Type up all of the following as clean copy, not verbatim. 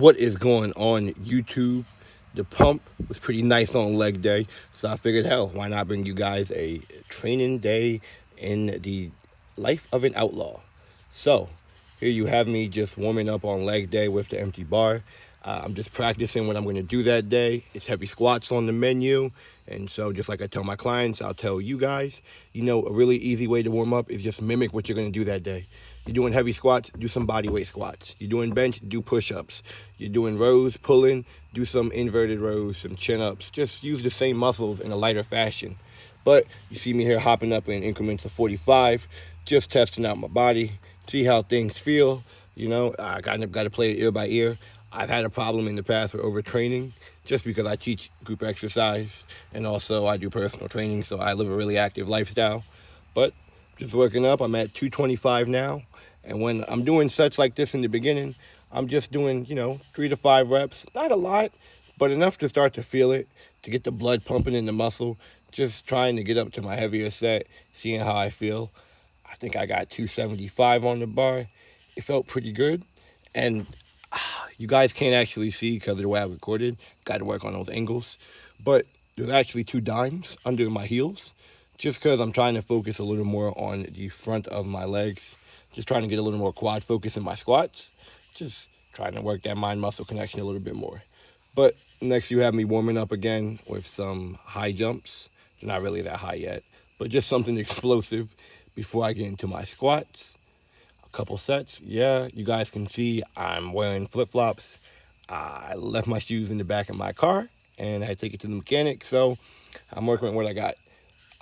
What is going on, YouTube? The pump was pretty nice on leg day, so I figured, hell, why not bring you guys a training day in the life of an outlaw? So, here you have me just warming up on leg day with the empty bar. I'm just practicing what I'm going to do that day. It's heavy squats on the menu. And so, just like I tell my clients, I'll tell you guys, a really easy way to warm up is just mimic what you're going to do that day. You're doing heavy squats, do some body weight squats. You're doing bench, do push ups. You're doing rows, pulling, do some inverted rows, some chin ups. Just use the same muscles in a lighter fashion. But you see me here hopping up in increments of 45, just testing out my body, see how things feel. I got to play it ear by ear. I've had a problem in the past with overtraining just because I teach group exercise and also I do personal training, so I live a really active lifestyle. But just working up, I'm at 225 now. And when I'm doing sets like this in the beginning, I'm just doing, 3 to 5 reps. Not a lot, but enough to start to feel it, to get the blood pumping in the muscle. Just trying to get up to my heavier set, seeing how I feel. I think I got 275 on the bar. It felt pretty good. And you guys can't actually see because of the way I recorded. Got to work on those angles. But there's actually 2 dimes under my heels, just because I'm trying to focus a little more on the front of my legs. Just trying to get a little more quad focus in my squats. Just trying to work that mind-muscle connection a little bit more. But next you have me warming up again with some high jumps. They're not really that high yet, but just something explosive before I get into my squats. A couple sets. Yeah, you guys can see I'm wearing flip-flops. I left my shoes in the back of my car, and I had to take it to the mechanic, so I'm working with what I got.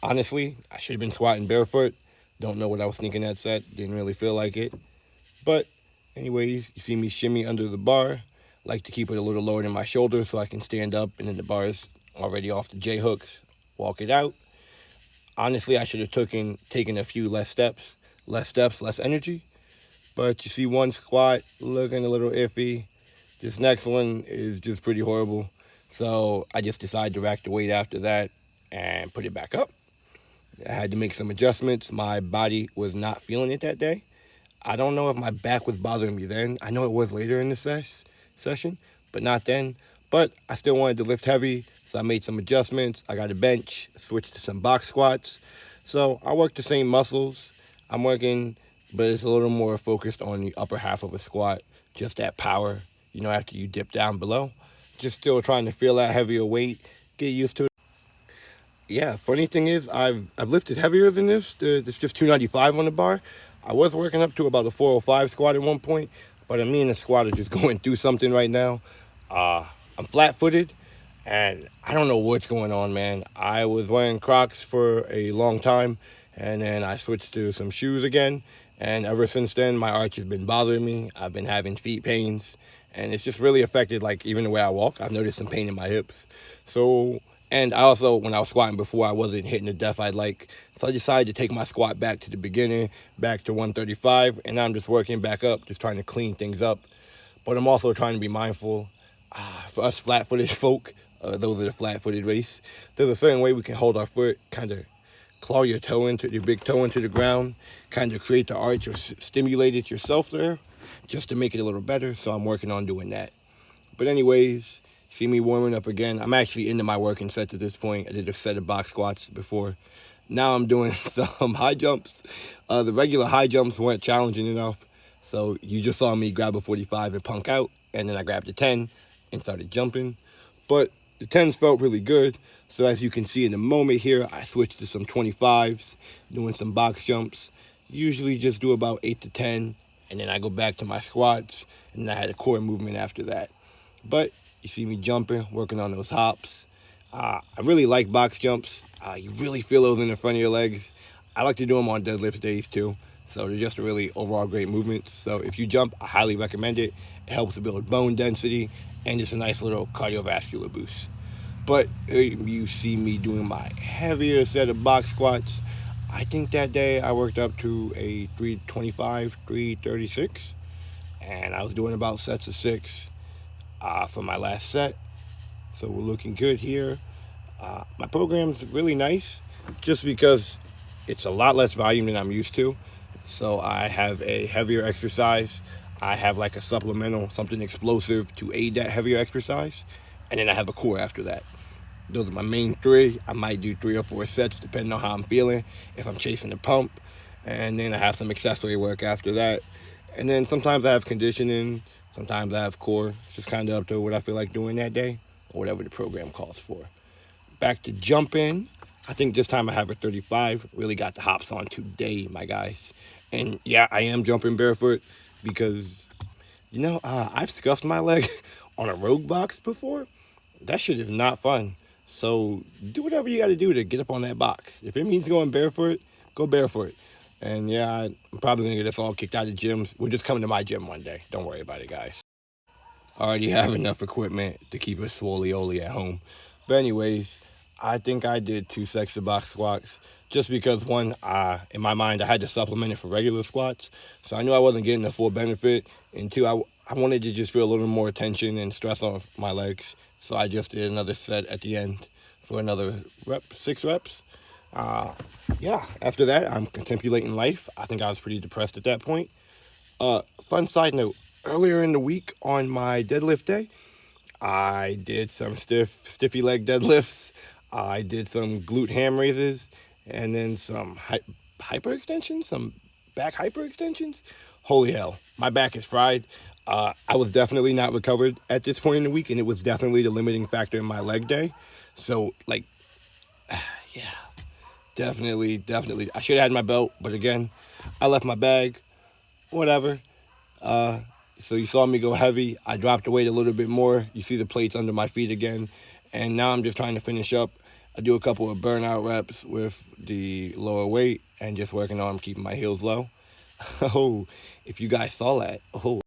Honestly, I should have been squatting barefoot. Don't know what I was thinking that set. Didn't really feel like it. But anyways, you see me shimmy under the bar. Like to keep it a little lower than my shoulder so I can stand up and then the bar's already off the J hooks. Walk it out. Honestly, I should have taken a few less steps. Less steps, less energy. But you see one squat looking a little iffy. This next one is just pretty horrible. So I just decided to rack the weight after that and put it back up. I had to make some adjustments. My body was not feeling it that day. I don't know if my back was bothering me then. I know it was later in the session, but not then. But I still wanted to lift heavy, so I made some adjustments. I got a bench, switched to some box squats. So I work the same muscles. I'm working, but it's a little more focused on the upper half of a squat, just that power, after you dip down below. Just still trying to feel that heavier weight, get used to it. Yeah, funny thing is, I've lifted heavier than this. It's just 295 on the bar. I was working up to about a 405 squat at one point, but me and the squat are just going through something right now. I'm flat-footed, and I don't know what's going on, man. I was wearing Crocs for a long time, and then I switched to some shoes again, and ever since then, my arch has been bothering me. I've been having feet pains, and it's just really affected, even the way I walk. I've noticed some pain in my hips. And I also, when I was squatting before, I wasn't hitting the depth I'd like. So I decided to take my squat back to the beginning, back to 135, and now I'm just working back up, just trying to clean things up. But I'm also trying to be mindful. For us flat-footed folk, those are the flat-footed race, there's a certain way we can hold our foot, kind of claw your big toe into the ground, kind of create the arch or stimulate it yourself there, just to make it a little better. So I'm working on doing that. But anyways, see me warming up again. I'm actually into my working sets at this point. I did a set of box squats before. Now I'm doing some high jumps. The regular high jumps weren't challenging enough. So you just saw me grab a 45 and punk out. And then I grabbed a 10 and started jumping. But the 10s felt really good. So as you can see in the moment here, I switched to some 25s, doing some box jumps. Usually just do about 8 to 10. And then I go back to my squats. And I had a core movement after that. But you see me jumping, working on those hops. I really like box jumps. You really feel those in the front of your legs. I like to do them on deadlift days too. So they're just a really overall great movement. So if you jump, I highly recommend it. It helps to build bone density and it's a nice little cardiovascular boost. But you see me doing my heavier set of box squats. I think that day I worked up to a 325, 336. And I was doing about sets of 6 for my last set. So we're looking good here. My program's really nice just because it's a lot less volume than I'm used to. So I have a heavier exercise. I have like a supplemental, something explosive to aid that heavier exercise, and then I have a core after that. Those are my main three. I might do 3 or 4 sets depending on how I'm feeling, if I'm chasing the pump, and then I have some accessory work after that. And then sometimes I have conditioning, sometimes I have core. It's just kind of up to what I feel like doing that day, or whatever the program calls for. Back to jumping. I think this time I have a 35. Really got the hops on today, my guys. And yeah, I am jumping barefoot because, I've scuffed my leg on a rogue box before. That shit is not fun. So do whatever you got to do to get up on that box. If it means going barefoot, go barefoot. And yeah, I'm probably going to get us all kicked out of gyms. We're just coming to my gym one day. Don't worry about it, guys. I already have enough equipment to keep us swolly-oly at home. But anyways, I think I did 2 sets of box squats just because one, in my mind, I had to supplement it for regular squats, so I knew I wasn't getting the full benefit. And two, I wanted to just feel a little more tension and stress off my legs, so I just did another set at the end for another 6 reps. Uh, yeah, after that, I'm contemplating life. I think I was pretty depressed at that point. Fun side note, earlier in the week on my deadlift day, I did some stiffy leg deadlifts. I did some glute ham raises, and then some hyper extensions, some back hyper extensions. Holy hell, my back is fried. I was definitely not recovered at this point in the week, and it was definitely the limiting factor in my leg day. So, like, yeah, definitely. I should have had my belt, but again, I left my bag. Whatever. Uh, so you saw me go heavy. I dropped the weight a little bit more. You see the plates under my feet again. And now I'm just trying to finish up. I do a couple of burnout reps with the lower weight and just working on keeping my heels low. Oh, if you guys saw that, I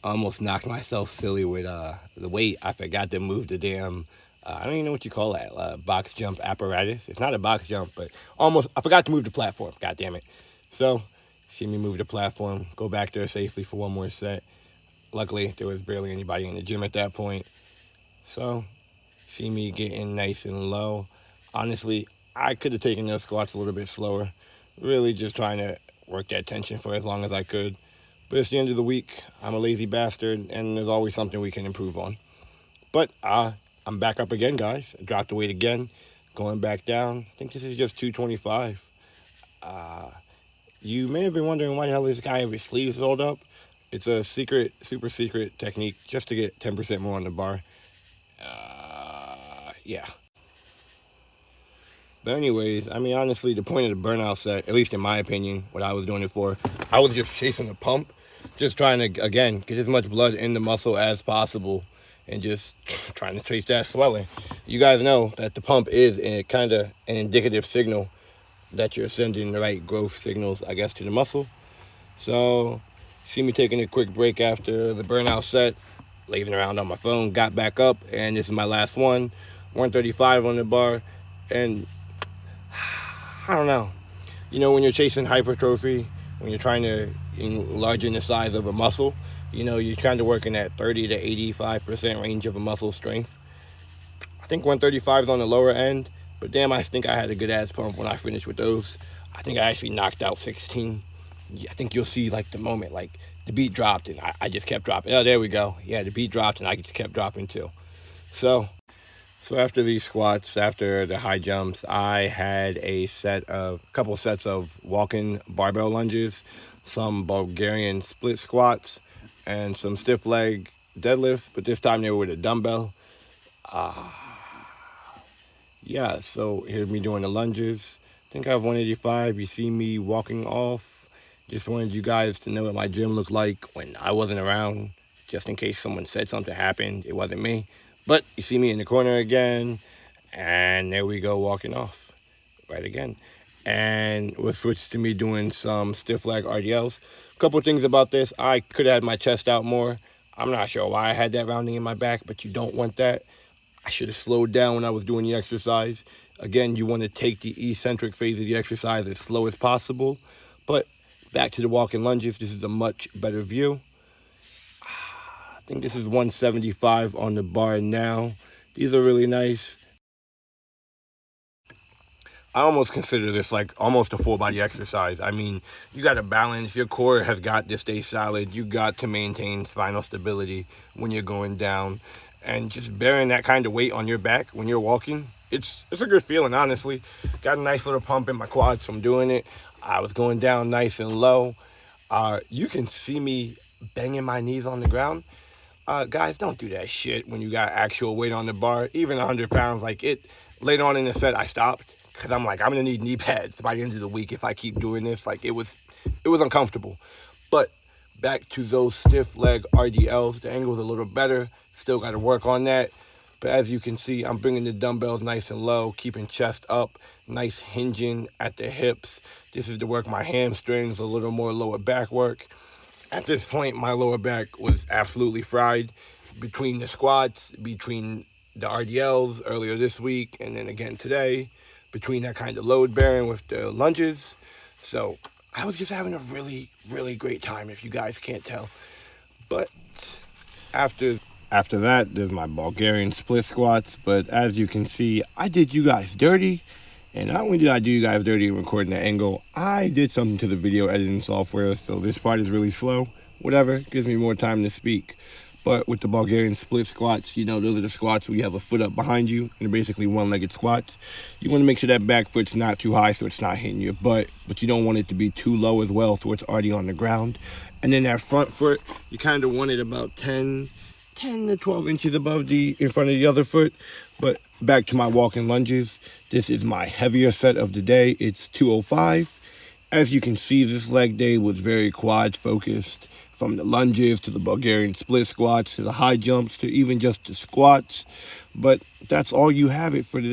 almost knocked myself silly with the weight. I forgot to move the damn, I don't even know what you call that, box jump apparatus. It's not a box jump, but almost, I forgot to move the platform. God damn it. So, see me move the platform, go back there safely for one more set. Luckily, there was barely anybody in the gym at that point. So, see me getting nice and low. Honestly, I could have taken those squats a little bit slower. Really just trying to work that tension for as long as I could. But it's the end of the week. I'm a lazy bastard, and there's always something we can improve on. But I'm back up again, guys. I dropped the weight again, going back down. I think this is just 225. You may have been wondering why the hell this guy have his sleeves rolled up. It's a secret, super secret technique just to get 10% more on the bar. Yeah. But anyways, I mean, honestly, the point of the burnout set, at least in my opinion, what I was doing it for, I was just chasing the pump, just trying to, again, get as much blood in the muscle as possible and just trying to trace that swelling. You guys know that the pump is kind of an indicative signal that you're sending the right growth signals, I guess, to the muscle. So, see me taking a quick break after the burnout set, lazing around on my phone, got back up, and this is my last one. 135 on the bar, and I don't know. When you're chasing hypertrophy, when you're trying to enlarge the size of a muscle, you're kind of working at 30 to 85% range of a muscle strength. I think 135 is on the lower end, but damn, I think I had a good ass pump when I finished with those. I think I actually knocked out 16. I think you'll see like the moment, like the beat dropped and I just kept dropping. Oh, there we go. Yeah, the beat dropped and I just kept dropping too. So, so after these squats, after the high jumps, I had a couple sets of walking barbell lunges, some Bulgarian split squats, and some stiff leg deadlifts. But this time they were with a dumbbell. Yeah, so here's me doing the lunges. I think I have 185. You see me walking off. Just wanted you guys to know what my gym looked like when I wasn't around, just in case someone said something happened. It wasn't me. But you see me in the corner again, and there we go, walking off. Right again. And we'll switch to me doing some stiff leg RDLs. A couple of things about this. I could have had my chest out more. I'm not sure why I had that rounding in my back, but you don't want that. I should have slowed down when I was doing the exercise. Again, you want to take the eccentric phase of the exercise as slow as possible. But back to the walking lunges, this is a much better view. I think this is 175 on the bar now. These are really nice. I almost consider this like almost a full body exercise. I mean, you got to balance. Your core has got to stay solid. You got to maintain spinal stability when you're going down, and just bearing that kind of weight on your back when you're walking. It's a good feeling, honestly. Got a nice little pump in my quads from doing it. I was going down nice and low. You can see me banging my knees on the ground. Guys, don't do that shit when you got actual weight on the bar. Even 100 pounds, like it. Later on in the set, I stopped because I'm like, I'm gonna need knee pads by the end of the week if I keep doing this. Like it was uncomfortable. But back to those stiff leg RDLs, the angle's a little better. Still got to work on that. But as you can see, I'm bringing the dumbbells nice and low, keeping chest up, nice hinging at the hips. This is to work my hamstrings, a little more lower back work. At this point, my lower back was absolutely fried between the squats, between the RDLs earlier this week, and then again today, between that kind of load bearing with the lunges. So I was just having a really, really great time, if you guys can't tell. But after after that, there's my Bulgarian split squats. But as you can see, I did you guys dirty. And not only did I do you guys dirty in recording the angle, I did something to the video editing software, so this part is really slow. Whatever, gives me more time to speak. But with the Bulgarian split squats, you know, those are the squats where you have a foot up behind you, and they're basically one-legged squats. You want to make sure that back foot's not too high so it's not hitting your butt, but you don't want it to be too low as well so it's already on the ground. And then that front foot, you kind of want it about 10 to 12 inches above in front of the other foot. But back to my walking lunges. This is my heavier set of the day. It's 205. As you can see, this leg day was very quad focused, from the lunges to the Bulgarian split squats to the high jumps to even just the squats. But that's all you have it for today.